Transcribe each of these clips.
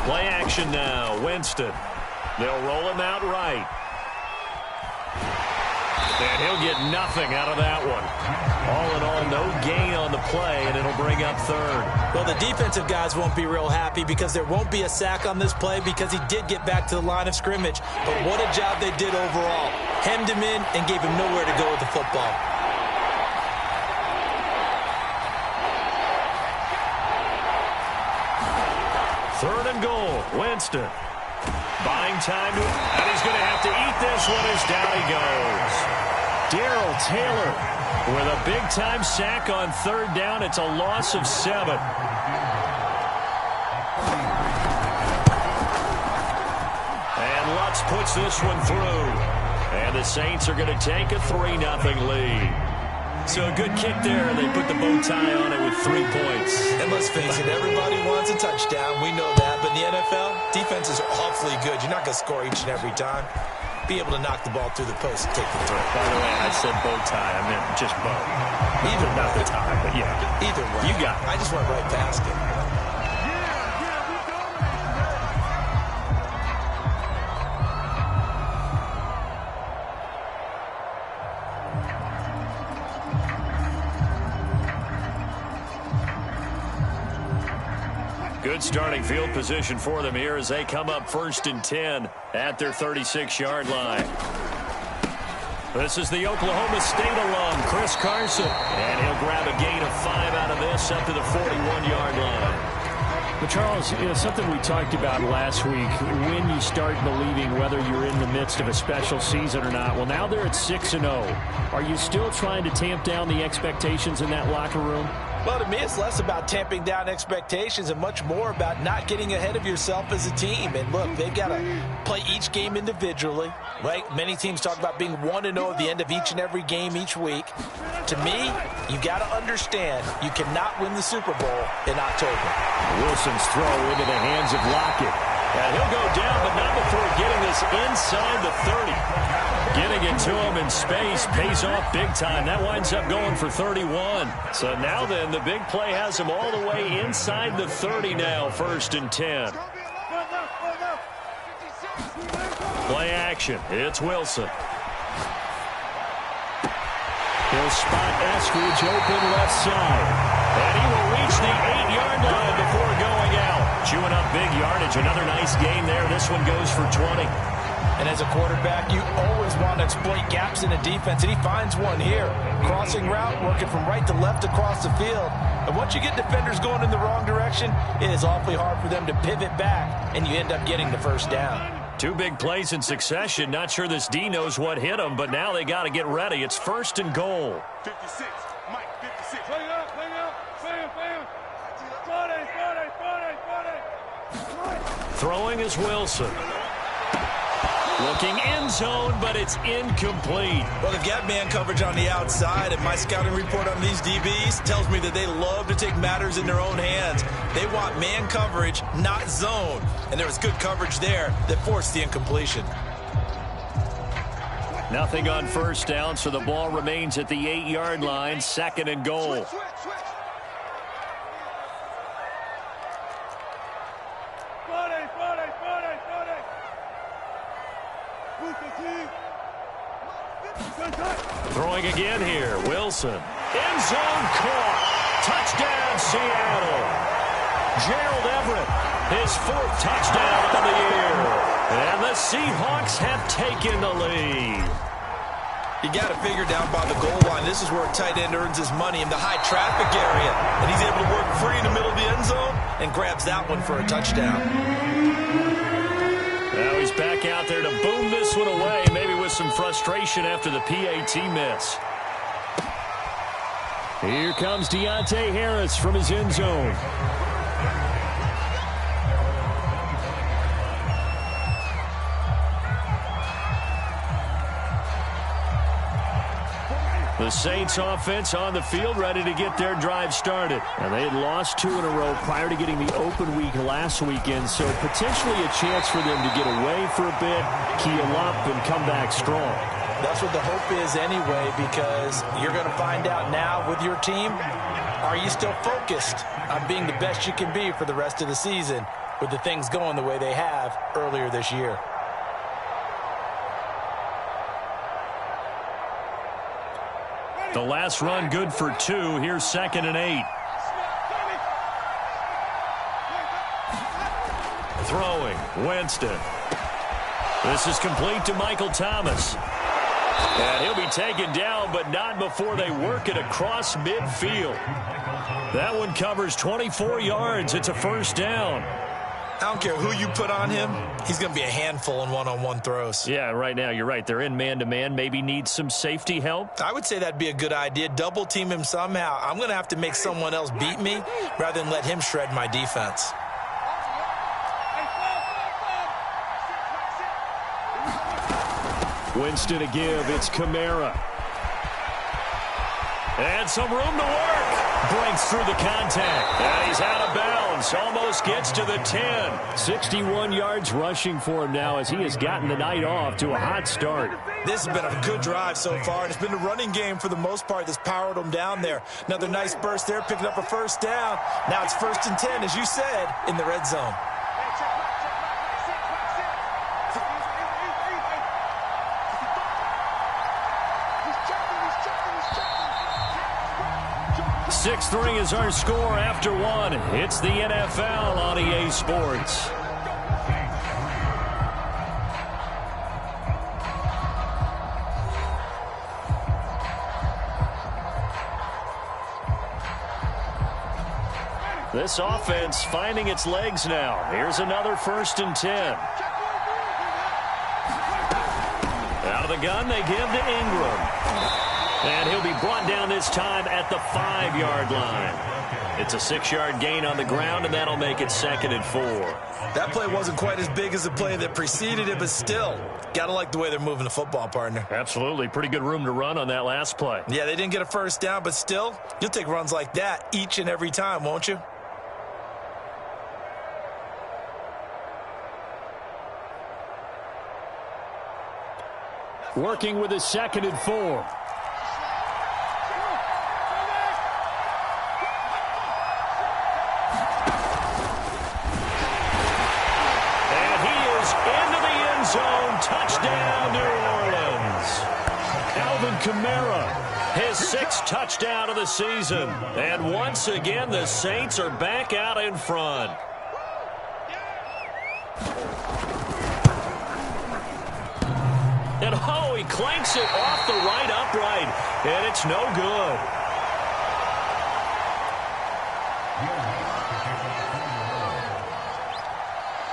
Play action now. Winston. They'll roll him out right. And he'll get nothing out of that one. All in all, no gain on the play, and it'll bring up third. Well, the defensive guys won't be real happy because there won't be a sack on this play because he did get back to the line of scrimmage. But what a job they did overall. Hemmed him in and gave him nowhere to go with the football. Third and goal. Winston. Buying time to, and he's going to have to eat this one as down he goes. Darrell Taylor with a big-time sack on third down. It's a loss of 7. And Lutz puts this one through. And the Saints are going to take a 3-0 lead. So a good kick there. They put the bow tie on it with 3 points. And let's face it, everybody wants a touchdown. We know that. But in the NFL, defense is awfully good. You're not going to score each and every time. Be able to knock the ball through the post and take the throw. By the way, I said bow tie. I meant just bow. Either not the tie, but yeah. Either way. You got it. I just went right past it. Good starting field position for them here as they come up 1st and 10 at their 36-yard line. This is the Oklahoma State alum, Chris Carson. And he'll grab a gain of 5 out of this up to the 41-yard line. But Charles, something we talked about last week, when you start believing whether you're in the midst of a special season or not. Well, now they're at 6-0. Are you still trying to tamp down the expectations in that locker room? Well, to me, it's less about tamping down expectations and much more about not getting ahead of yourself as a team. And look, they've got to play each game individually, right? Many teams talk about being 1-0 at the end of each and every game each week. To me, you got to understand you cannot win the Super Bowl in October. Wilson's throw into the hands of Lockett. And he'll go down, but not before getting this inside the 30. Getting it to him in space pays off big time. That winds up going for 31. So now then, the big play has him all the way inside the 30 now, 1st and 10. Play action. It's Wilson. He'll spot Eskridge open left side. And he will reach the 8-yard line before going out. Chewing up big yardage. Another nice gain there. This one goes for 20. And as a quarterback, you always want to exploit gaps in a defense, and he finds one here. Crossing route, working from right to left across the field. And once you get defenders going in the wrong direction, it is awfully hard for them to pivot back, and you end up getting the first down. 2 big plays in succession. Not sure this D knows what hit him, but now they got to get ready. It's 1st and goal. 56, Mike, 56. Throwing is Wilson. Looking end zone, but it's incomplete. Well, they've got man coverage on the outside, and my scouting report on these DBs tells me that they love to take matters in their own hands. They want man coverage, not zone. And there was good coverage there that forced the incompletion. Nothing on 1st down, so the ball remains at the 8-yard line, 2nd and goal. Throwing again here, Wilson. End zone caught. Touchdown, Seattle. Gerald Everett, his 4th touchdown of the year. And the Seahawks have taken the lead. You got to figure down by the goal line. This is where a tight end earns his money in the high traffic area. And he's able to work free in the middle of the end zone and grabs that one for a touchdown. Now he's back out there to boom this one away, maybe with some frustration after the PAT miss. Here comes Deontay Harris from his end zone. The Saints offense on the field ready to get their drive started. And they had lost 2 in a row prior to getting the open week last weekend, so potentially a chance for them to get away for a bit, keel up, and come back strong. That's what the hope is anyway, because you're going to find out now with your team, are you still focused on being the best you can be for the rest of the season? with the things going the way they have earlier this year. The last run good for 2. Here's 2nd and 8. Throwing, Winston. This is complete to Michael Thomas. And he'll be taken down, but not before they work it across midfield. That one covers 24 yards. It's a first down. I don't care who you put on him. He's going to be a handful in one-on-one throws. Yeah, right now, you're right. They're in man-to-man. Maybe need some safety help. I would say that'd be a good idea. Double team him somehow. I'm going to have to make someone else beat me rather than let him shred my defense. Winston to give. It's Kamara. And some room to work. Breaks through the contact. And he's out of bounds. Almost gets to the 10. 61 yards rushing for him now as he has gotten the night off to a hot start. This has been a good drive so far, and it's been the running game for the most part that's powered them down there. Another nice burst there, picking up a first down. Now it's 1st and 10, as you said, in the red zone. Sixth ring is our score after 1. It's the NFL on EA Sports. This offense finding its legs now. Here's another 1st and 10. Out of the gun, they give to Ingram. And he'll be brought down this time at the 5-yard line. It's a 6-yard gain on the ground, and that'll make it 2nd and 4. That play wasn't quite as big as the play that preceded it, but still, gotta like the way they're moving the football, partner. Absolutely. Pretty good room to run on that last play. Yeah, they didn't get a first down, but still, you'll take runs like that each and every time, won't you? Working with a 2nd and 4. Zone, touchdown, New Orleans. Alvin Kamara, his 6th touchdown of the season. And once again, the Saints are back out in front. And oh, he clanks it off the right upright. And it's no good.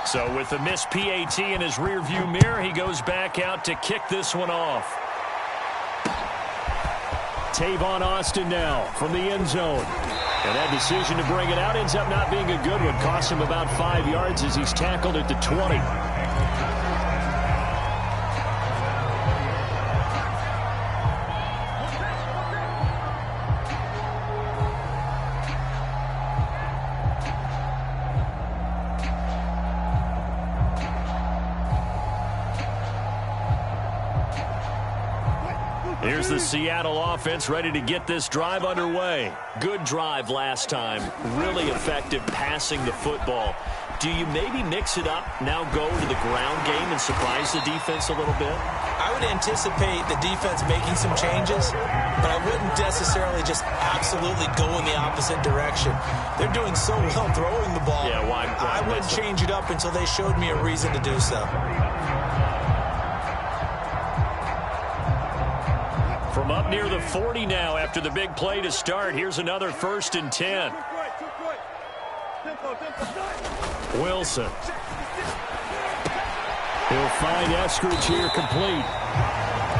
So with the missed PAT in his rearview mirror, he goes back out to kick this one off. Tavon Austin now from the end zone. And that decision to bring it out ends up not being a good one. Costs him about 5 yards as he's tackled at the 20. Here's the Seattle offense ready to get this drive underway. Good drive last time. Really effective passing the football. Do you maybe mix it up, now go to the ground game and surprise the defense a little bit? I would anticipate the defense making some changes, but I wouldn't necessarily just absolutely go in the opposite direction. They're doing so well throwing the ball. Yeah, why I wouldn't change it up until they showed me a reason to do so. From up near the 40 now after the big play to start. Here's another 1st and 10. Wilson. He'll find Eskridge here complete.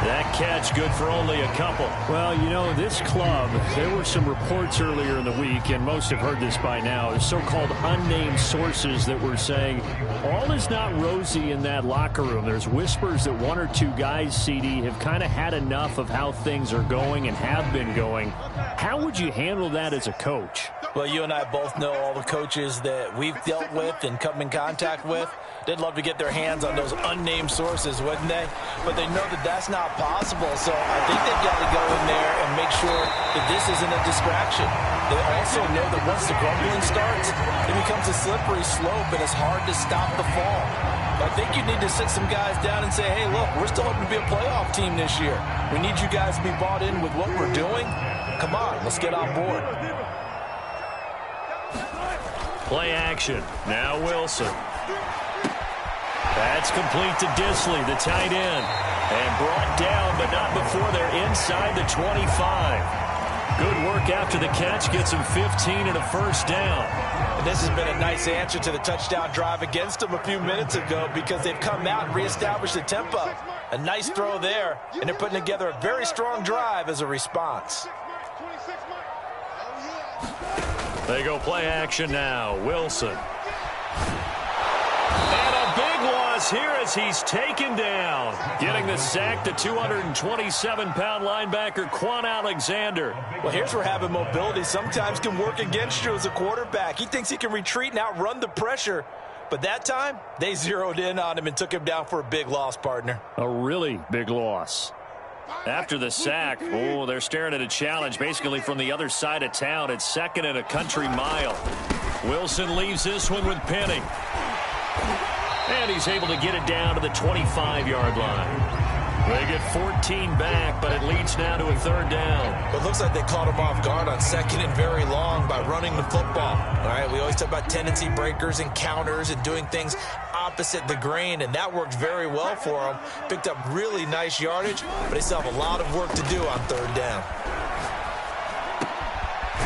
That catch good for only a couple. Well, you know, this club, there were some reports earlier in the week, and most have heard this by now, the so-called unnamed sources that were saying all is not rosy in that locker room. There's whispers that 1 or 2 guys, CD, have kind of had enough of how things are going and have been going. How would you handle that as a coach? Well, you and I both know all the coaches that we've dealt with and come in contact with. They'd love to get their hands on those unnamed sources, wouldn't they? But they know that that's not possible, so I think they've got to go in there and make sure that this isn't a distraction. They also know that once the grumbling starts, it becomes a slippery slope, and it's hard to stop the fall. I think you need to sit some guys down and say, hey, look, we're still hoping to be a playoff team this year. We need you guys to be bought in with what we're doing. Come on, let's get on board. Play action. Now Wilson. That's complete to Disley, the tight end. And brought down, but not before they're inside the 25. Good work after the catch. Gets him 15 and a first down. And this has been a nice answer to the touchdown drive against them a few minutes ago because they've come out and reestablished the tempo. A nice throw there, and they're putting together a very strong drive as a response. They go play action now. Wilson. And a big loss here as he's taken down. Getting the sack, the 227-pound linebacker, Quan Alexander. Well, here's where having mobility sometimes can work against you as a quarterback. He thinks he can retreat and outrun the pressure. But that time, they zeroed in on him and took him down for a big loss, partner. A really big loss. After the sack, they're staring at a challenge basically from the other side of town. It's second and a country mile. Wilson leaves this one with Penny. And he's able to get it down to the 25-yard line. They get 14 back, but it leads now to a third down. It looks like they caught him off guard on second and very long by running the football. All right, we always talk about tendency breakers and counters and doing things opposite the grain, and that worked very well for them. Picked up really nice yardage, but they still have a lot of work to do on third down.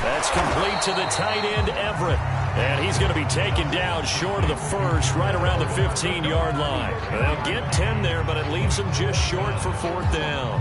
That's complete to the tight end, Everett. And he's going to be taken down short of the first, right around the 15-yard line. They'll get 10 there, but it leaves them just short for fourth down.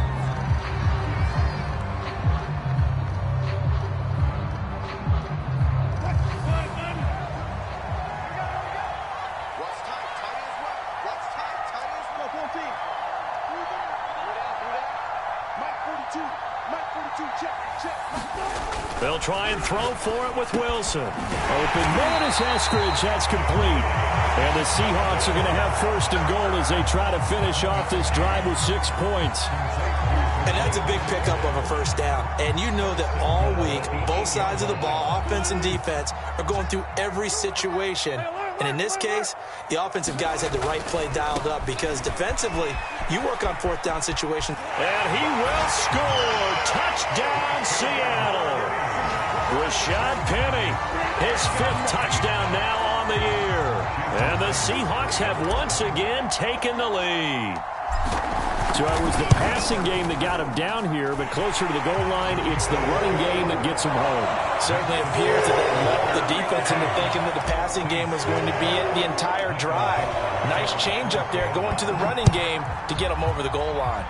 They'll try and throw for it with Wilson. Open man is Eskridge. That's complete. And the Seahawks are going to have first and goal as they try to finish off this drive with 6 points. And that's a big pickup of a first down. And you know that all week, both sides of the ball, offense and defense, are going through every situation. And in this case, the offensive guys had the right play dialed up because defensively, you work on fourth down situations. And he will score. Touchdown, Seattle. Rashad Penny, his 5th touchdown now on the year. And the Seahawks have once again taken the lead. So it was the passing game that got him down here, but closer to the goal line, it's the running game that gets him home. Certainly appears that they left the defense into thinking that the passing game was going to be it the entire drive. Nice change up there going to the running game to get him over the goal line.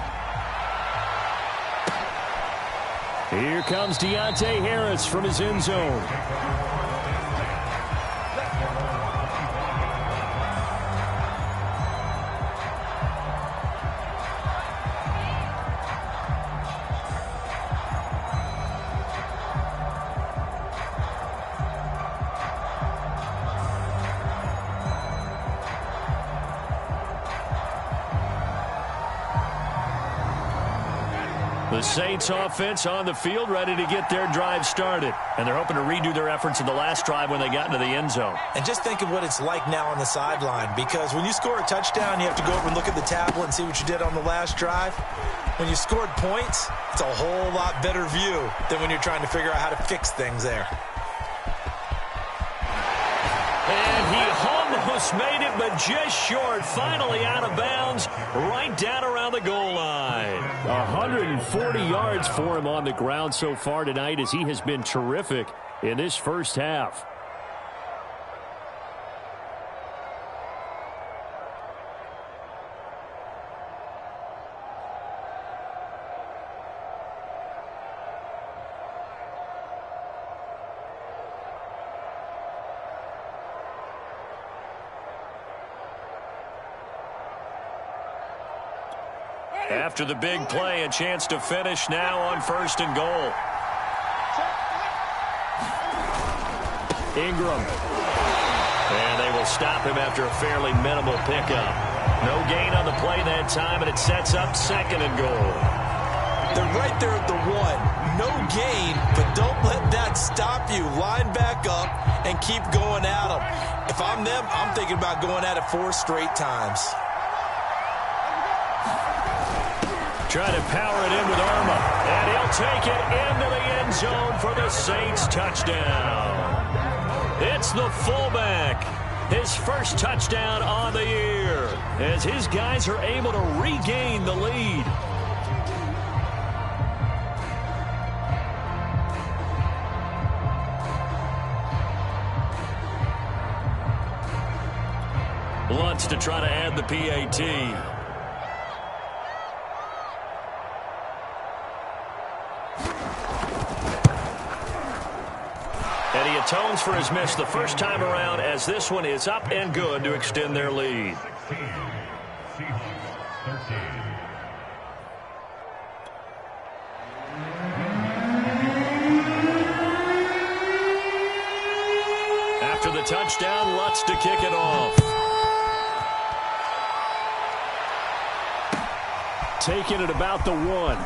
Here comes Deontay Harris from his end zone. The Saints offense on the field ready to get their drive started. And they're hoping to redo their efforts in the last drive when they got into the end zone. And just think of what it's like now on the sideline, because when you score a touchdown, you have to go over and look at the tablet and see what you did on the last drive. When you scored points, it's a whole lot better view than when you're trying to figure out how to fix things there. And he almost made it, but just short. Finally out of bounds, right down around the goal line. 140 yards for him on the ground so far tonight as he has been terrific in this first half. After the big play, a chance to finish now on first and goal. Ingram. And they will stop him after a fairly minimal pickup. No gain on the play that time, and it sets up second and goal. They're right there at the 1. no gain, but don't let that stop you. Line back up and keep going at them. If I'm them, I'm thinking about going at it 4 straight times. Try to power it in with Arma. And he'll take it into the end zone for the Saints touchdown. It's the fullback. His first touchdown on the year as his guys are able to regain the lead. Lutz to try to add the PAT. And he atones for his miss the first time around as this one is up and good to extend their lead. After the touchdown, Lutz to kick it off. Taking it about the 1.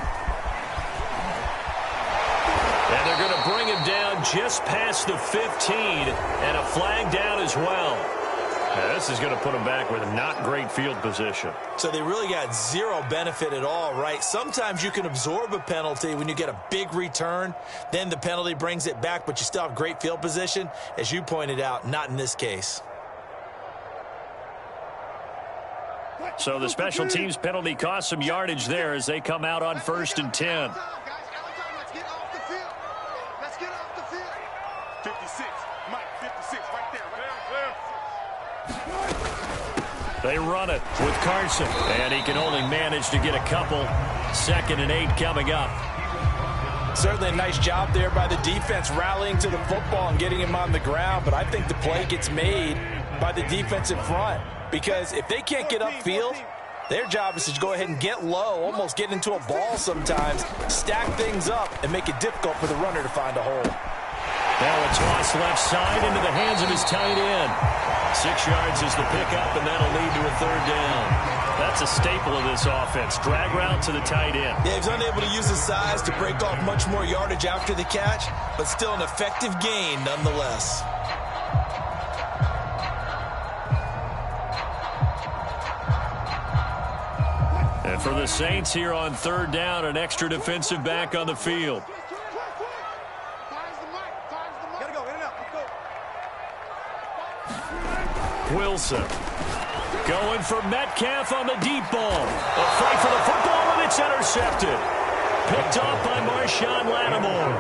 And they're going to bring him down just past the 15, and a flag down as well. Now, this is going to put him back with a not great field position. So they really got zero benefit at all, right? Sometimes you can absorb a penalty when you get a big return. Then the penalty brings it back, but you still have great field position. As you pointed out, not in this case. So the special teams penalty cost some yardage there as they come out on 1st and 10. 56, Mike, 56, right there. They run it with Carson, and he can only manage to get a couple. 2nd and 8 coming up. Certainly a nice job there by the defense rallying to the football and getting him on the ground, but I think the play gets made by the defensive front because if they can't get upfield, their job is to go ahead and get low, almost get into a ball sometimes, stack things up, and make it difficult for the runner to find a hole. Now a toss left side into the hands of his tight end. 6 yards is the pickup, and that'll lead to a 3rd down. That's a staple of this offense. Drag route to the tight end. Yeah, he's unable to use his size to break off much more yardage after the catch, but still an effective gain nonetheless. And for the Saints here on 3rd down, an extra defensive back on the field. Wilson going for Metcalf on the deep ball. A fight for the football, and it's intercepted. Picked off by Marshawn Lattimore.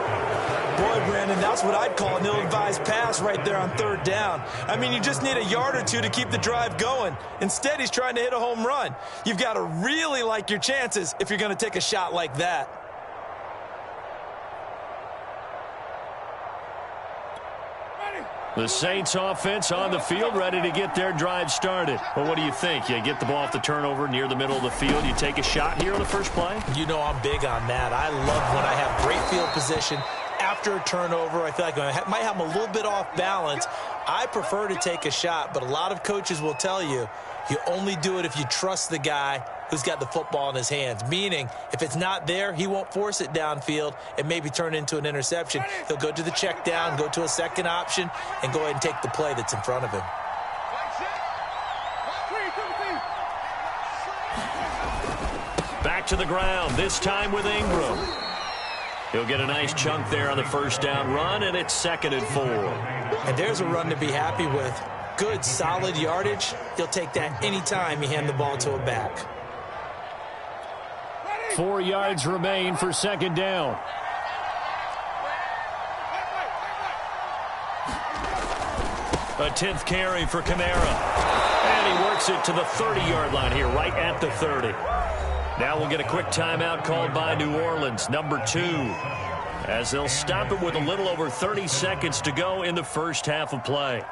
Boy, Brandon, that's what I'd call an ill-advised pass right there on 3rd down. I mean, you just need a yard or 2 to keep the drive going. Instead, he's trying to hit a home run. You've got to really like your chances if you're going to take a shot like that. The Saints offense on the field, ready to get their drive started. Well, what do you think? You get the ball off the turnover near the middle of the field. You take a shot here on the first play? You know I'm big on that. I love when I have great field position. After a turnover, I feel like I might have them a little bit off balance. I prefer to take a shot, but a lot of coaches will tell you, you only do it if you trust the guy who's got the football in his hands. Meaning, if it's not there, he won't force it downfield and maybe turn into an interception. He'll go to the check down, go to a second option, and go ahead and take the play that's in front of him. Back to the ground, this time with Ingram. He'll get a nice chunk there on the first down run, and it's 2nd and 4. And there's a run to be happy with. Good, solid yardage. He'll take that anytime you hand the ball to a back. 4 yards remain for 2nd down. A 10th carry for Kamara. And he works it to the 30-yard line here, right at the 30. Now we'll get a quick timeout called by New Orleans, number 2, as they'll stop it with a little over 30 seconds to go in the first half of play.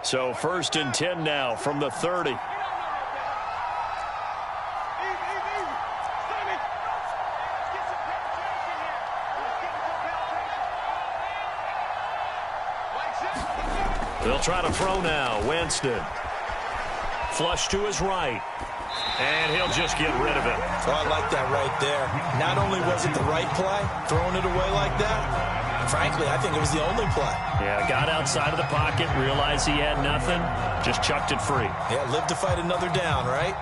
So 1st and 10 now from the 30. They'll try to throw now. Winston. Flush to his right. And he'll they'll just get rid of it. Oh, I like that right there. Not only was it the right play, throwing it away like that, frankly, I think it was the only play. Yeah, got outside of the pocket, realized he had nothing, just chucked it free. Yeah, live to fight another down, right?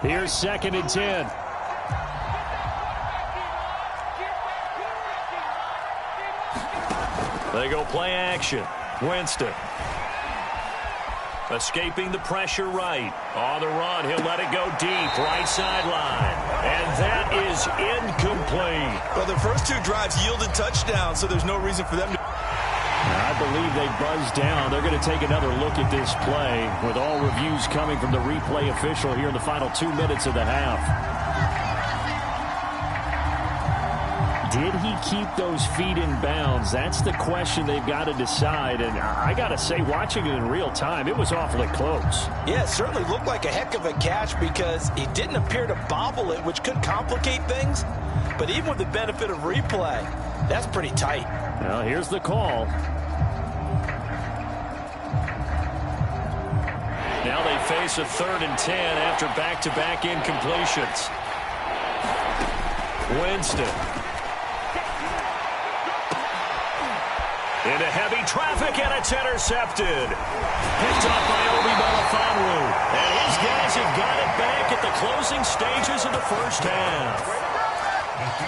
Here's 2nd and 10. They go play action. Winston. Escaping the pressure right. On the run, he'll let it go deep. Right sideline. And that is incomplete. Well, the first 2 drives yielded touchdowns, so there's no reason for them to... I believe they buzzed down. They're going to take another look at this play with all reviews coming from the replay official here in the final 2 minutes of the half. Did he keep those feet in bounds? That's the question they've got to decide. And I got to say, watching it in real time, it was awfully close. Yeah, it certainly looked like a heck of a catch because he didn't appear to bobble it, which could complicate things. But even with the benefit of replay, that's pretty tight. Well, here's the call. Now they face a 3rd and 10 after back-to-back incompletions. Winston. Into heavy traffic, and it's intercepted. Picked up by Obi Melifonwu. And his guys have got it back at the closing stages of the first half.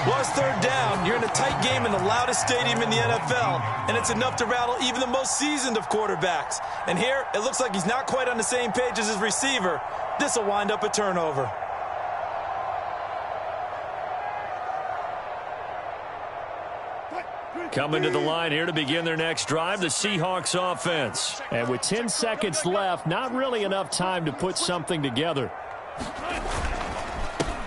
Well, it's 3rd down. You're in a tight game in the loudest stadium in the NFL, and it's enough to rattle even the most seasoned of quarterbacks. And here, it looks like he's not quite on the same page as his receiver. This will wind up a turnover. Coming to the line here to begin their next drive, the Seahawks offense. And with 10 seconds left, not really enough time to put something together.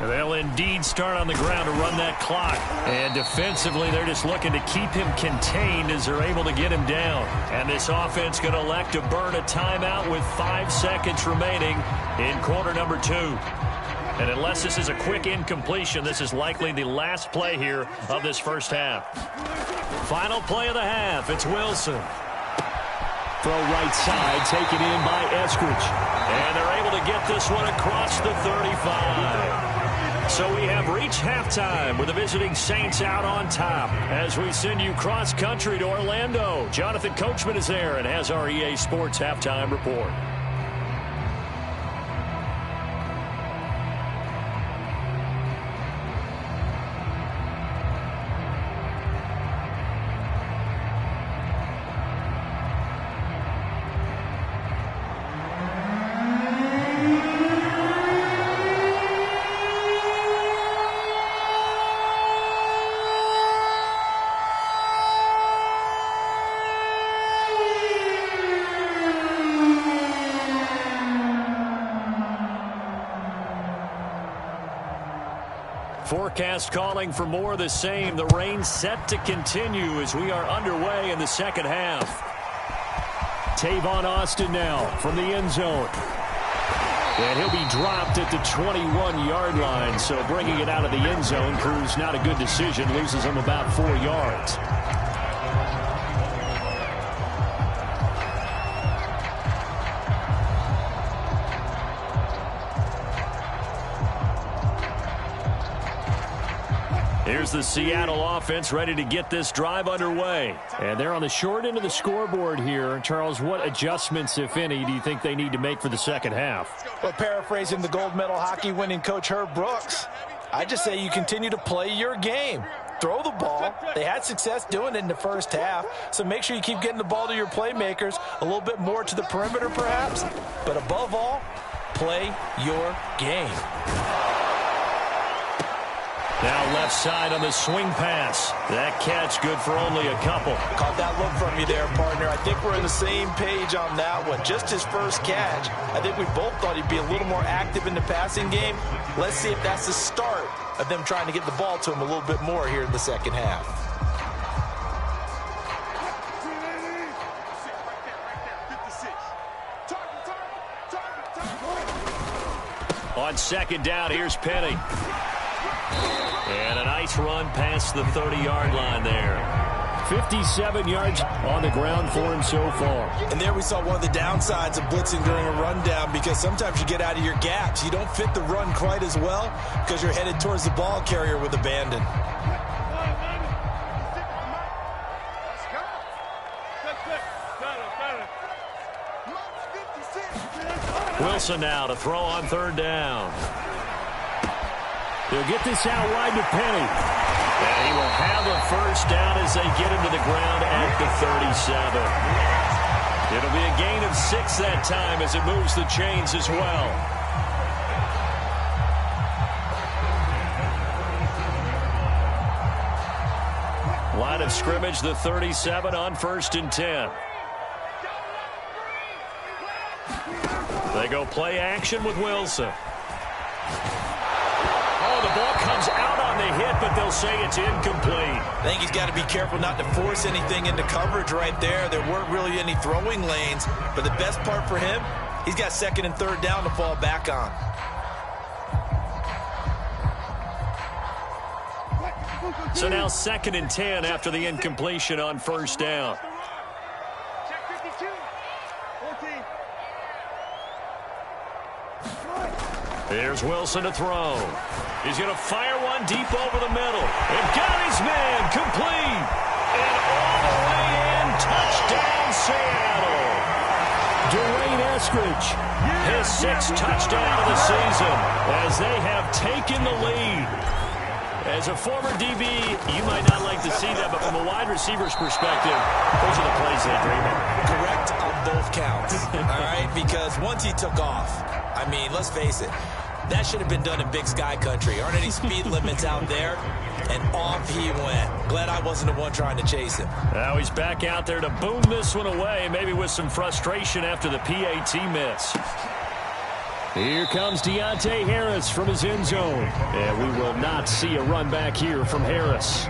They'll indeed start on the ground to run that clock. And defensively, they're just looking to keep him contained as they're able to get him down. And this offense going to elect to burn a timeout with 5 seconds remaining in quarter number 2. And unless this is a quick incompletion, this is likely the last play here of this first half. Final play of the half, it's Wilson. Throw right side, taken in by Eskridge. And they're able to get this one across the 35. So we have reached halftime with the visiting Saints out on top. As we send you cross-country to Orlando, Jonathan Coachman is there and has our EA Sports Halftime Report. Forecast calling for more of the same. The rain set to continue as we are underway in the second half. Tavon Austin now from the end zone. And he'll be dropped at the 21-yard line. So bringing it out of the end zone proves not a good decision. Loses him about 4 yards. Here's the Seattle offense ready to get this drive underway. And they're on the short end of the scoreboard here. Charles, what adjustments, if any, do you think they need to make for the second half? Well, paraphrasing the gold medal hockey winning coach Herb Brooks, I just say you continue to play your game. Throw the ball. They had success doing it in the first half, so make sure you keep getting the ball to your playmakers, a little bit more to the perimeter perhaps, but above all, play your game. Now left side on the swing pass. That catch good for only a couple. Caught that look from you there, partner. I think we're on the same page on that one. Just his first catch. I think we both thought he'd be a little more active in the passing game. Let's see if that's the start of them trying to get the ball to him a little bit more here in the second half. On second down, here's Penny. And a nice run past the 30-yard line there. 57 yards on the ground for him so far. And there we saw one of the downsides of blitzing during a rundown, because sometimes you get out of your gaps. You don't fit the run quite as well because you're headed towards the ball carrier with abandon. Wilson now to throw on third down. They'll get this out wide to Penny. And he will have a first down as they get him to the ground at the 37. It'll be a gain of 6 that time as it moves the chains as well. Line of scrimmage, the 37 on 1st and 10. They go play action with Wilson. Oh, the ball comes out on the hit, but they'll say it's incomplete. I think he's got to be careful not to force anything into coverage right there. There weren't really any throwing lanes, but the best part for him, he's got 2nd and 3rd down to fall back on. So now 2nd and 10 after the incompletion on 1st down. Here's Wilson to throw. He's going to fire one deep over the middle. And got his man complete. And all the way in, touchdown Seattle. Dwayne Eskridge. His 6th touchdown of the season as they have taken the lead. As a former DB, you might not like to see that, but from a wide receiver's perspective, those are the plays they dream of. Correct on both counts, all right? Because once he took off, I mean, let's face it, that should have been done in Big Sky country. Aren't any speed limits out there? And off he went. Glad I wasn't the one trying to chase him. Now he's back out there to boom this one away, maybe with some frustration after the PAT miss. Here comes Deontay Harris from his end zone. And we will not see a run back here from Harris.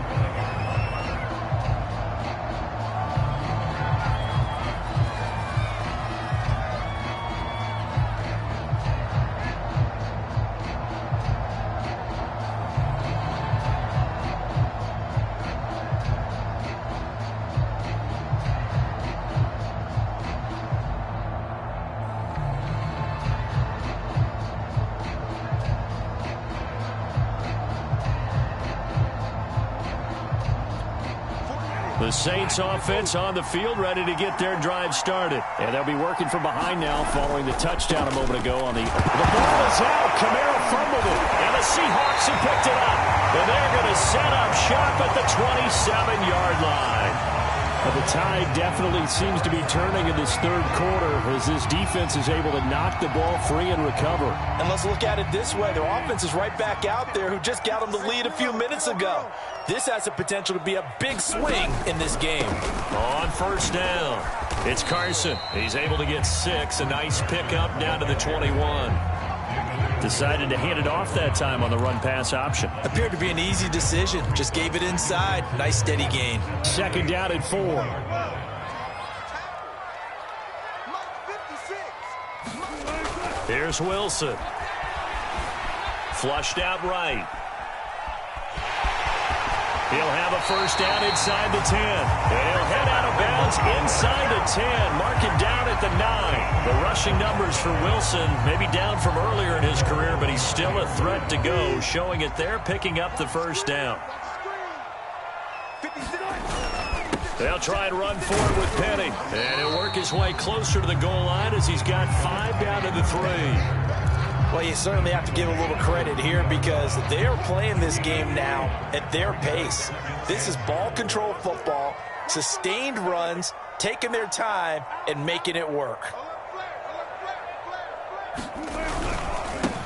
The Saints offense on the field, ready to get their drive started. And they'll be working from behind now following the touchdown a moment ago on the ball is out. Kamara fumbled it. And the Seahawks have picked it up. And they're going to set up shop at the 27-yard line. The tide definitely seems to be turning in this 3rd quarter as this defense is able to knock the ball free and recover. And let's look at it this way. Their offense is right back out there who just got them the lead a few minutes ago. This has the potential to be a big swing in this game. On 1st down, it's Carson. He's able to get 6. A nice pickup down to the 21. Decided to hand it off that time on the run-pass option. Appeared to be an easy decision. Just gave it inside. Nice steady gain. 2nd down and 4. Here's Wilson. Flushed out right. He'll have a first down inside the 10. And he'll head out of bounds inside the 10. Mark it down at the 9. The rushing numbers for Wilson maybe down from earlier in his career, but he's still a threat to go, showing it there, picking up the first down. They'll try and run forward with Penny. And he'll work his way closer to the goal line as he's got 5 down to the 3. Well, you certainly have to give a little credit here because they are playing this game now at their pace. This is ball control football, sustained runs, taking their time, and making it work.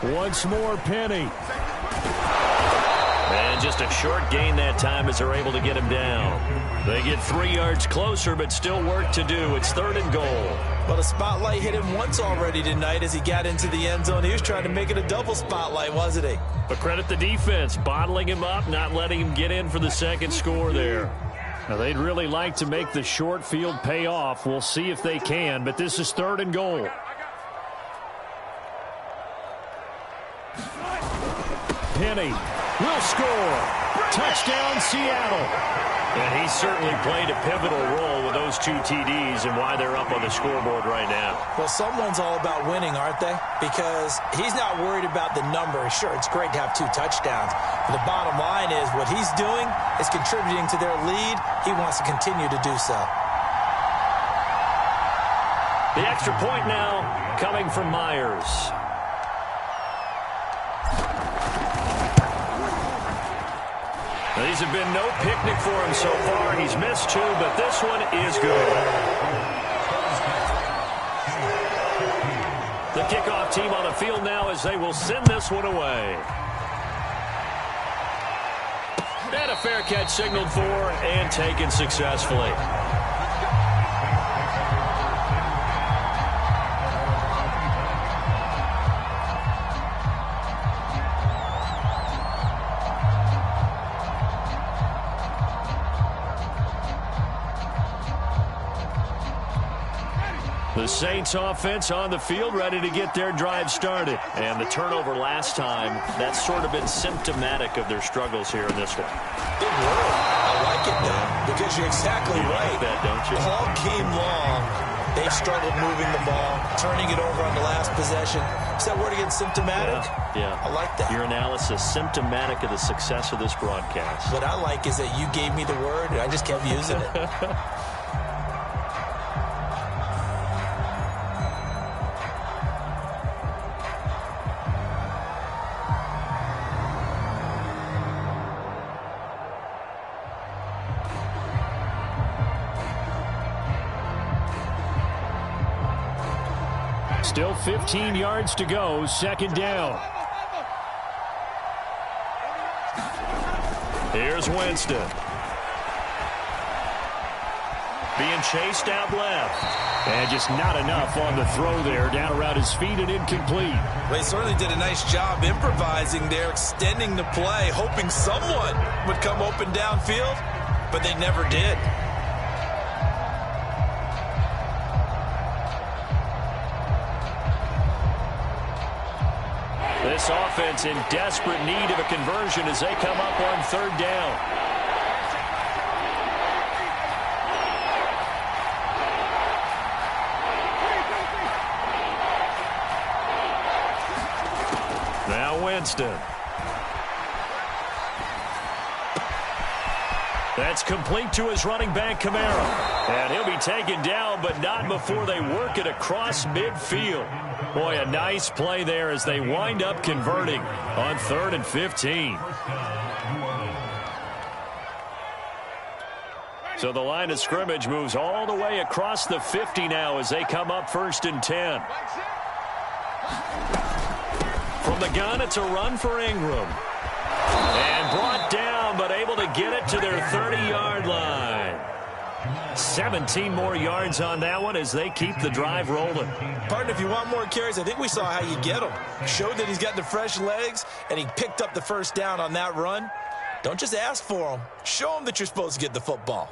Once more, Penny. And just a short gain that time as they're able to get him down. They get 3 yards closer, but still work to do. It's 3rd and goal. Well, the spotlight hit him once already tonight as he got into the end zone. He was trying to make it a double spotlight, wasn't he? But credit the defense, bottling him up, not letting him get in for the 2nd score there. Now, they'd really like to make the short field pay off. We'll see if they can, but this is 3rd and goal. Penny will score. Touchdown, Seattle. And he certainly played a pivotal role with those 2 TDs and why they're up on the scoreboard right now. Well, someone's all about winning, aren't they? Because he's not worried about the number. Sure, it's great to have 2 touchdowns. But the bottom line is what he's doing is contributing to their lead. He wants to continue to do so. The extra point now coming from Myers. These have been no picnic for him so far. He's missed 2, but this one is good. The kickoff team on the field now as they will send this one away. And a fair catch signaled for and taken successfully. The Saints offense on the field ready to get their drive started. And the turnover last time, that's sort of been symptomatic of their struggles here in this one. Big word. I like it, though, because you're exactly right. Like that, don't you? All game long, they've struggled moving the ball, turning it over on the last possession. Is that word again, symptomatic? Yeah. I like that. Your analysis, symptomatic of the success of this broadcast. What I like is that you gave me the word, and I just kept using it. Still 15 yards to go, second down. Here's Winston. Being chased out left. And just not enough on the throw there, down around his feet and incomplete. They certainly did a nice job improvising there, extending the play, hoping someone would come open downfield, but they never did. This offense in desperate need of a conversion as they come up on third down. Now Winston. That's complete to his running back, Kamara. And he'll be taken down, but not before they work it across midfield. Boy, a nice play there as they wind up converting on 3rd and 15. So the line of scrimmage moves all the way across the 50 now as they come up 1st and 10. From the gun, it's a run for Ingram. And brought down, but able to get it to their 30-yard line. 17 more yards on that one as they keep the drive rolling. Partner, if you want more carries, I think we saw how you get them. Showed that he's got the fresh legs, and he picked up the first down on that run. Don't just ask for them. Show them that you're supposed to get the football.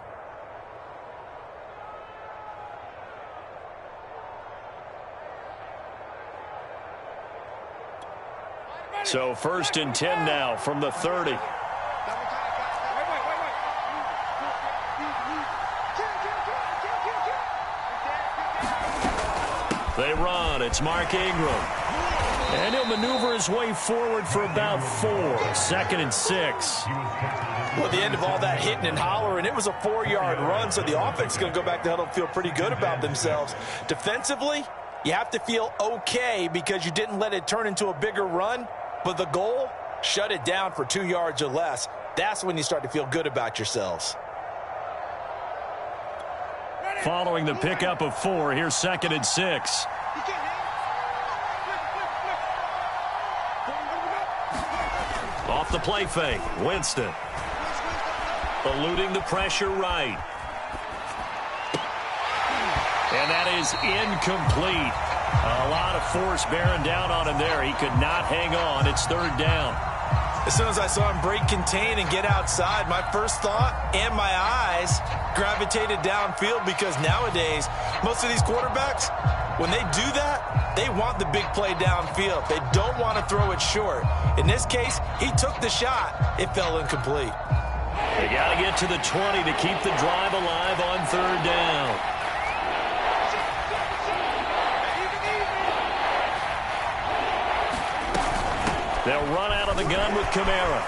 So 1st and 10 now from the 30. They run. It's Mark Ingram. And he'll maneuver his way forward for about 4. 2nd and 6. Well, at the end of all that hitting and hollering, it was a 4-yard run, so the offense is going to go back to huddle and feel pretty good about themselves. Defensively, you have to feel okay because you didn't let it turn into a bigger run, but the goal, shut it down for 2 yards or less. That's when you start to feel good about yourselves. Following the pickup of 4, here's 2nd and 6. Off the play fake, Winston. Eluding the pressure right. And that is incomplete. A lot of force bearing down on him there. He could not hang on. It's 3rd down. As soon as I saw him break contain and get outside, my first thought and my eyes gravitated downfield because nowadays, most of these quarterbacks, when they do that, They want the big play downfield. They don't want to throw it short. In this case, he took the shot. It fell incomplete. They got to get to the 20 to keep the drive alive on 3rd down. They'll run out of the gun with Kamara.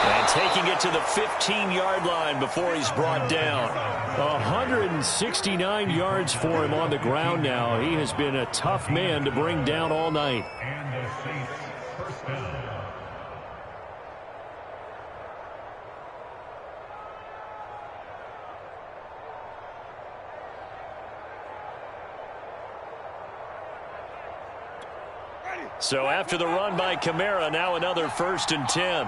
And taking it to the 15-yard line before he's brought down. 169 yards for him on the ground now. He has been a tough man to bring down all night. So after the run by Kamara, now another 1st and 10.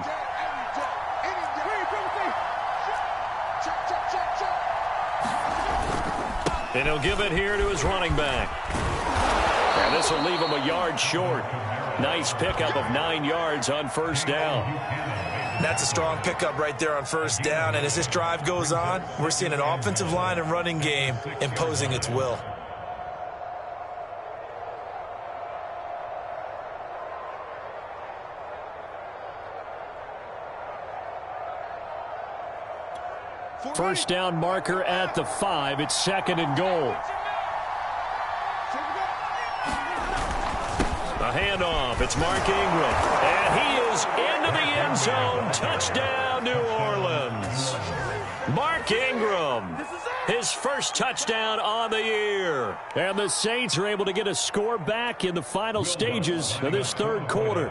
And he'll give it here to his running back. And this will leave him a yard short. Nice pickup of 9 yards on 1st down. That's a strong pickup right there on 1st down. And as this drive goes on, we're seeing an offensive line and running game imposing its will. First down marker at the 5. It's 2nd and goal. A handoff. It's Mark Ingram. And he is into the end zone. Touchdown, New Orleans. Mark Ingram. His first touchdown on the year. And the Saints are able to get a score back in the final stages of this 3rd quarter.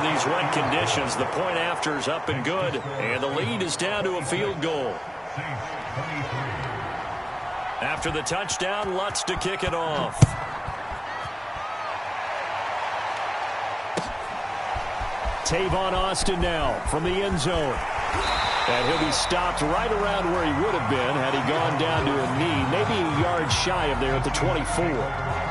These wet conditions, the point after is up and good, and the lead is down to a field goal. After the touchdown, Lutz to kick it off. Tavon Austin now from the end zone. And he'll be stopped right around where he would have been had he gone down to a knee, maybe a yard shy of there at the 24.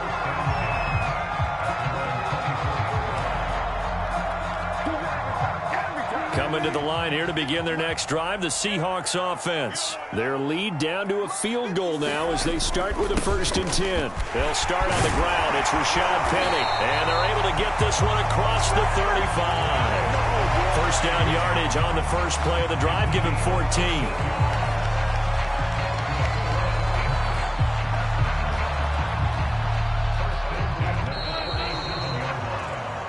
Coming to the line here to begin their next drive, the Seahawks offense. Their lead down to a field goal now as they start with a 1st and 10. They'll start on the ground. It's Rashad Penny. And they're able to get this one across the 35. First down yardage on the first play of the drive. Give him 14.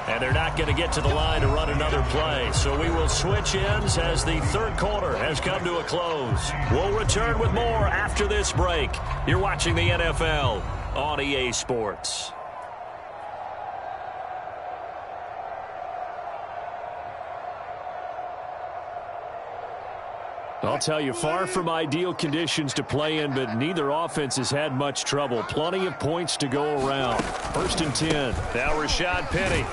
And they're not going to get to the line to run another play. So we will switch ends as the 3rd quarter has come to a close. We'll return with more after this break. You're watching the NFL on EA Sports. I'll tell you, far from ideal conditions to play in, but neither offense has had much trouble. Plenty of points to go around. 1st and 10. Now Rashad Penny.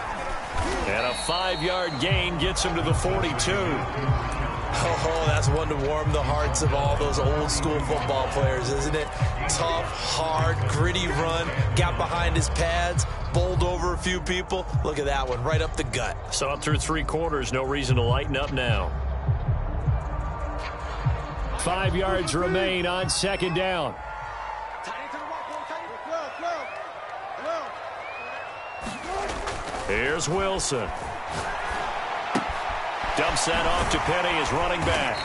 And a 5-yard gain gets him to the 42. Oh, that's one to warm the hearts of all those old-school football players, isn't it? Tough, hard, gritty run. Got behind his pads, bowled over a few people. Look at that one, right up the gut. Saw it through 3 quarters. No reason to lighten up now. 5 yards remain on 2nd down. Here's Wilson. Dumps that off to Penny, his running back.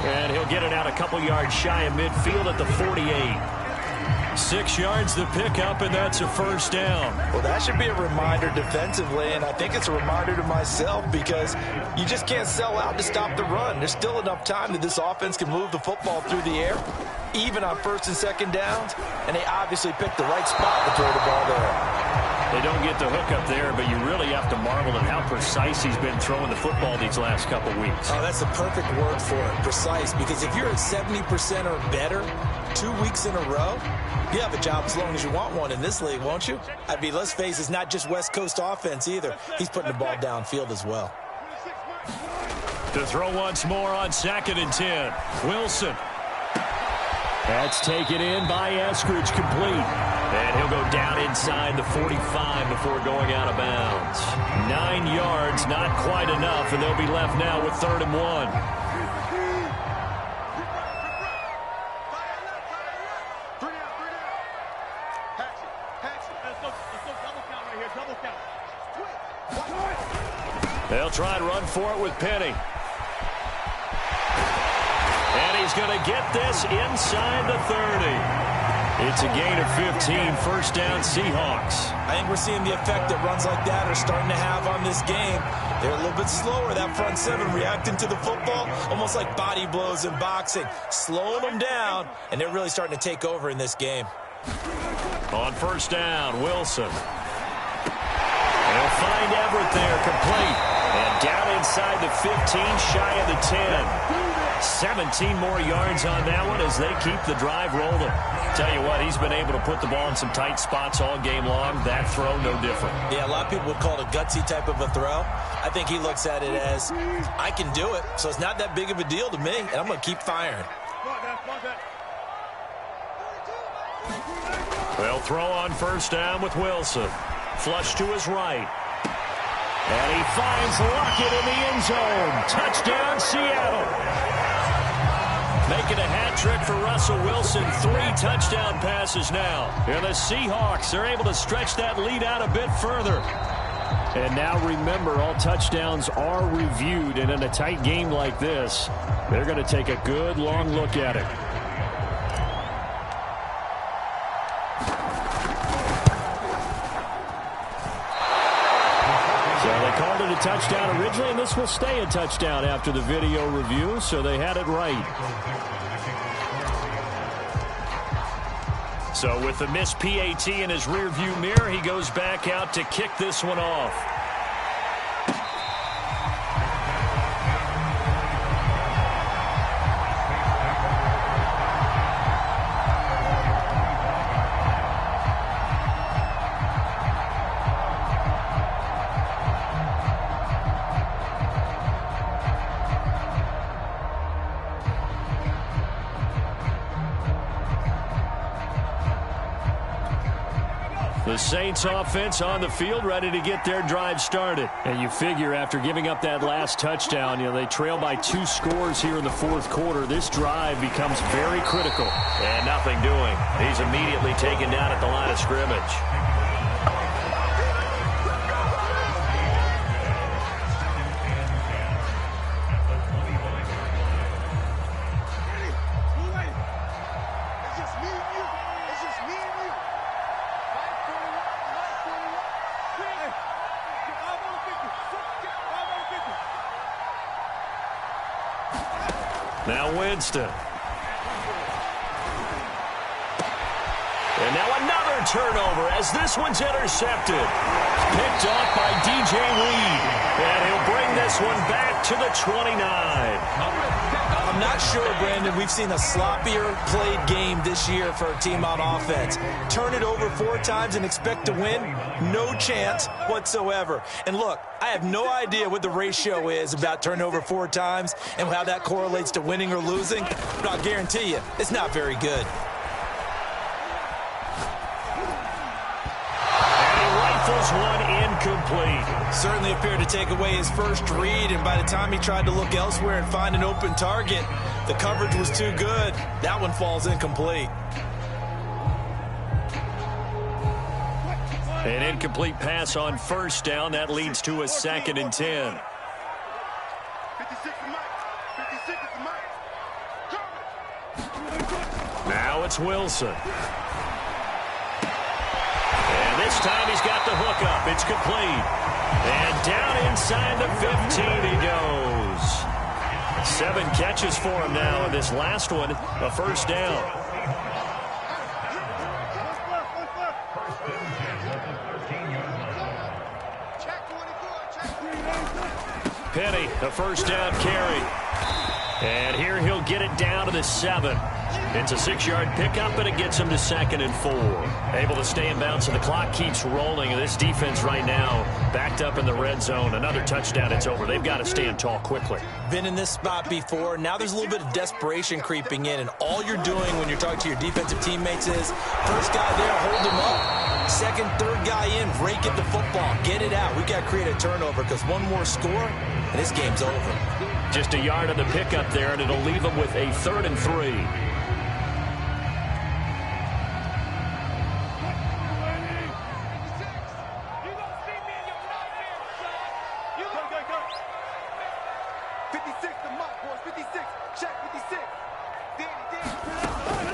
And he'll get it out a couple yards shy of midfield at the 48. 6 yards the pickup, and that's a 1st down. Well, that should be a reminder defensively, and I think it's a reminder to myself because you just can't sell out to stop the run. There's still enough time that this offense can move the football through the air, even on 1st and 2nd downs, and they obviously picked the right spot to throw the ball there. They don't get the hook up there, but you really have to marvel at how precise he's been throwing the football these last couple weeks. Oh, that's the perfect word for it, precise, because if you're at 70% or better 2 weeks in a row, you have a job as long as you want one in this league, won't you? I mean, let's face it, it's not just West Coast offense either. He's putting the ball downfield as well. To throw once more on 2nd and 10. Wilson. That's taken in by Eskridge, complete. And he'll go down inside the 45 before going out of bounds. 9 yards, not quite enough, and they'll be left now with 3rd and 1. They'll try and run for it with Penny. And he's going to get this inside the 30. It's a gain of 15, first down Seahawks. I think we're seeing the effect that runs like that are starting to have on this game. They're a little bit slower, that front seven, reacting to the football, almost like body blows in boxing, slowing them down, and they're really starting to take over in this game. On first down, Wilson. He'll find Everett there, complete. And down inside the 15, shy of the 10. 17 more yards on that one as they keep the drive rolling. Tell you what, he's been able to put the ball in some tight spots all game long. That throw, no different. Yeah, a lot of people would call it a gutsy type of a throw. I think he looks at it as, I can do it, so it's not that big of a deal to me, and I'm going to keep firing. They'll throw on first down with Wilson. Flush to his right. And he finds Lockett in the end zone. Touchdown, Seattle. Making a hat trick for Russell Wilson. 3 touchdown passes now. And the Seahawks, they're able to stretch that lead out a bit further. And now remember, all touchdowns are reviewed. And in a tight game like this, they're going to take a good long look at it. Called it a touchdown originally, and this will stay a touchdown after the video review, so they had it right. So with the missed PAT in his rearview mirror, he goes back out to kick this one off. The Saints offense on the field, ready to get their drive started. And you figure after giving up that last touchdown, they trail by 2 scores here in the fourth quarter. This drive becomes very critical. And nothing doing. He's immediately taken down at the line of scrimmage. Now Winston. And now another turnover as this one's intercepted. Picked off by DJ Reed. And he'll bring this one back to the 29. I'm not sure, Brandon, we've seen a sloppier played game this year for a team on offense. Turn it over 4 times and expect to win? No chance whatsoever. And look, I have no idea what the ratio is about turning over 4 times and how that correlates to winning or losing, but I'll guarantee you, it's not very good. And he rifles one incomplete. Certainly appeared to take away his first read, and by the time he tried to look elsewhere and find an open target, the coverage was too good. That one falls incomplete. An incomplete pass on first down. That leads to a 2nd and 10. 56 to Mike. 56 to Mike. Now it's Wilson. And this time he's got the hook up. It's complete. And down inside the 15 he goes. 7 catches for him now. And this last one, a first down. Penny, a first down carry. And here he'll get it down to the 7. It's a 6-yard pickup, and it gets him to 2nd and 4. Able to stay in bounds, and the clock keeps rolling. And this defense right now backed up in the red zone. Another touchdown, it's over. They've got to stand tall quickly. Been in this spot before. Now there's a little bit of desperation creeping in, and all you're doing when you're talking to your defensive teammates is first guy there, hold him up. Second, third guy in, rake at the football. Get it out. We've got to create a turnover because one more score, and this game's over. Just a yard on the pickup there, and it'll leave them with a 3rd and 3.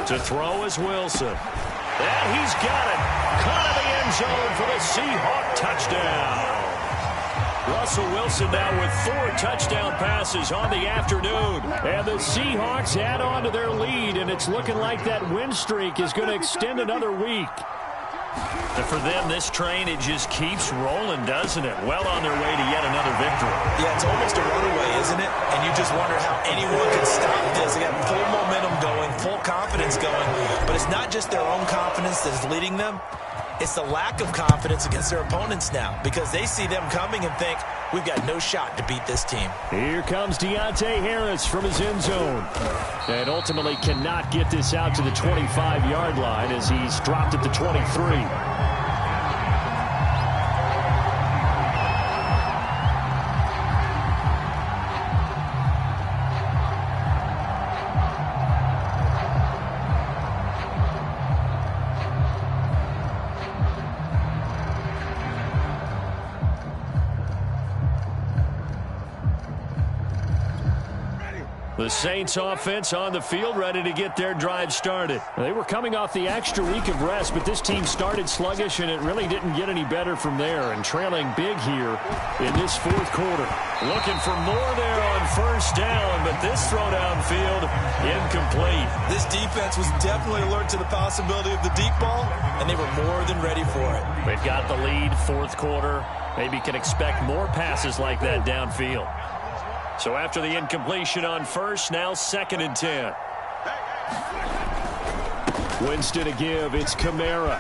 To throw is Wilson. And he's got it. Caught in the end zone for the Seahawk touchdown. Russell Wilson now with 4 touchdown passes on the afternoon. And the Seahawks add on to their lead, and it's looking like that win streak is going to extend another week. And for them, this train, it just keeps rolling, doesn't it? Well on their way to yet another victory. Yeah, it's almost a runaway, isn't it? And you just wonder how anyone can stop this. They got full momentum going, full confidence going. But it's not just their own confidence that is leading them. It's the lack of confidence against their opponents now, because they see them coming and think, we've got no shot to beat this team. Here comes Deontay Harris from his end zone. And ultimately cannot get this out to the 25-yard line as he's dropped at the 23. The Saints offense on the field, ready to get their drive started. They were coming off the extra week of rest, but this team started sluggish, and it really didn't get any better from there, and trailing big here in this fourth quarter. Looking for more there on first down, but this throw downfield incomplete. This defense was definitely alert to the possibility of the deep ball, and they were more than ready for it. They've got the lead, fourth quarter. Maybe can expect more passes like that downfield. So after the incompletion on first, now 2nd and 10. Winston to give. It's Kamara.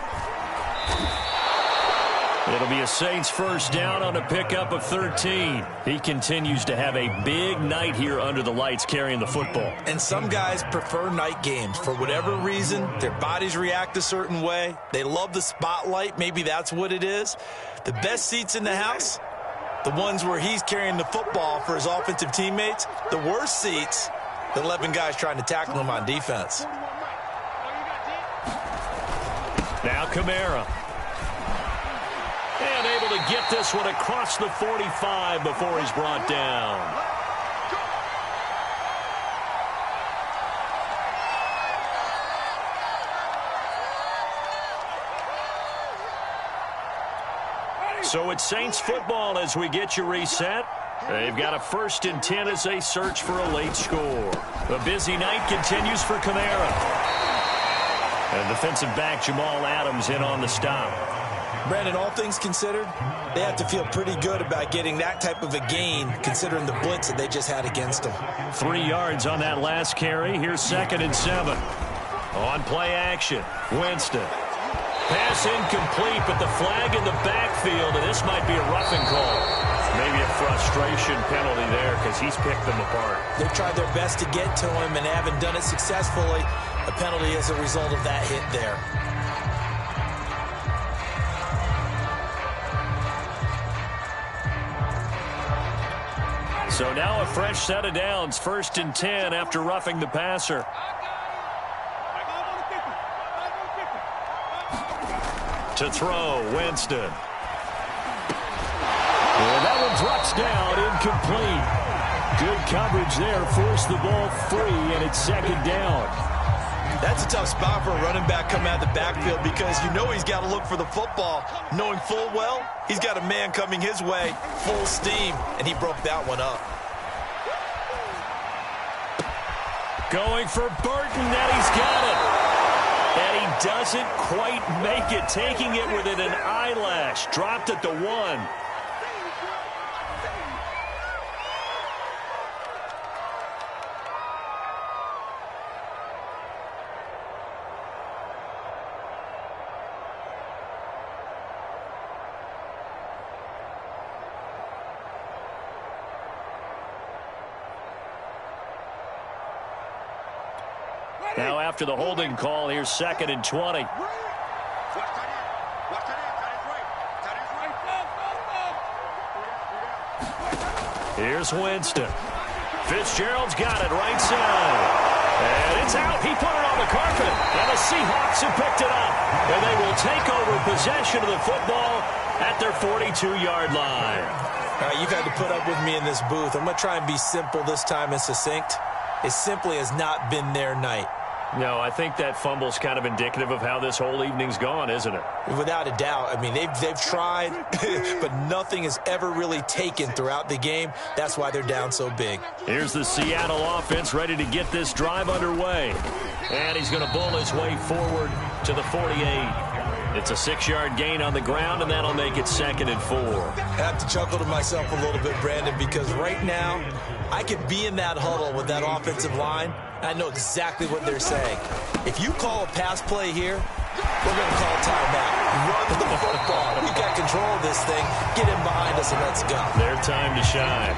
It'll be a Saints first down on a pickup of 13. He continues to have a big night here under the lights carrying the football. And some guys prefer night games. For whatever reason, their bodies react a certain way. They love the spotlight. Maybe that's what it is. The best seats in the house, the ones where he's carrying the football for his offensive teammates. The worst seats, the 11 guys trying to tackle him on defense. Now Kamara. And able to get this one across the 45 before he's brought down. So it's Saints football as we get you reset. They've got a 1st and 10 as they search for a late score. The busy night continues for Kamara. And defensive back Jamal Adams in on the stop. Brandon, all things considered, they have to feel pretty good about getting that type of a gain considering the blitz that they just had against them. 3 yards on that last carry. Here's 2nd and 7. On play action, Winston. Pass incomplete, but the flag in the backfield, and this might be a roughing call. Maybe a frustration penalty there because he's picked them apart. They've tried their best to get to him and haven't done it successfully. A penalty as a result of that hit there. So now a fresh set of downs, 1st and 10 after roughing the passer. To throw, Winston. And that one drops down, incomplete. Good coverage there, forced the ball free, and it's 2nd down. That's a tough spot for a running back coming out of the backfield because you know he's got to look for the football, knowing full well he's got a man coming his way, full steam, and he broke that one up. Going for Burton, and he's got it. And he doesn't quite make it, taking it within an eyelash. Dropped at the 1. Now after the holding call, here's 2nd and 20. Here's Winston. Fitzgerald's got it right side. And it's out. He put it on the carpet. And the Seahawks have picked it up. And they will take over possession of the football at their 42-yard line. All right, you've had to put up with me in this booth. I'm going to try and be simple this time and succinct. It simply has not been their night. No, I think that fumble's kind of indicative of how this whole evening's gone, isn't it? Without a doubt. I mean, they've tried, but nothing has ever really taken throughout the game. That's why they're down so big. Here's the Seattle offense ready to get this drive underway. And he's going to bull his way forward to the 48. It's a 6-yard gain on the ground, and that'll make it 2nd and 4. I have to chuckle to myself a little bit, Brandon, because right now I could be in that huddle with that offensive line. I know exactly what they're saying. If you call a pass play here, we're going to call timeout. Run the football. We've got control of this thing. Get in behind us and let's go. Their time to shine.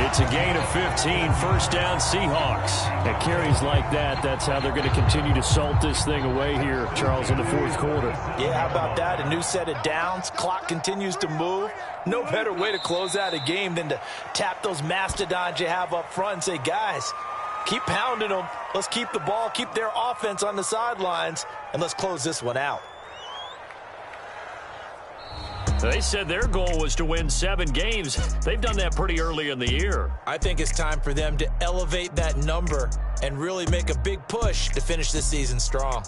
It's a gain of 15, first down Seahawks. At carries like that, that's how they're going to continue to salt this thing away here, Charles, in the 4th quarter. Yeah, how about that? A new set of downs. Clock continues to move. No better way to close out a game than to tap those mastodons you have up front and say, guys, keep pounding them. Let's keep the ball, keep their offense on the sidelines, and let's close this one out. They said their goal was to win 7 games. They've done that pretty early in the year. I think it's time for them to elevate that number and really make a big push to finish this season strong.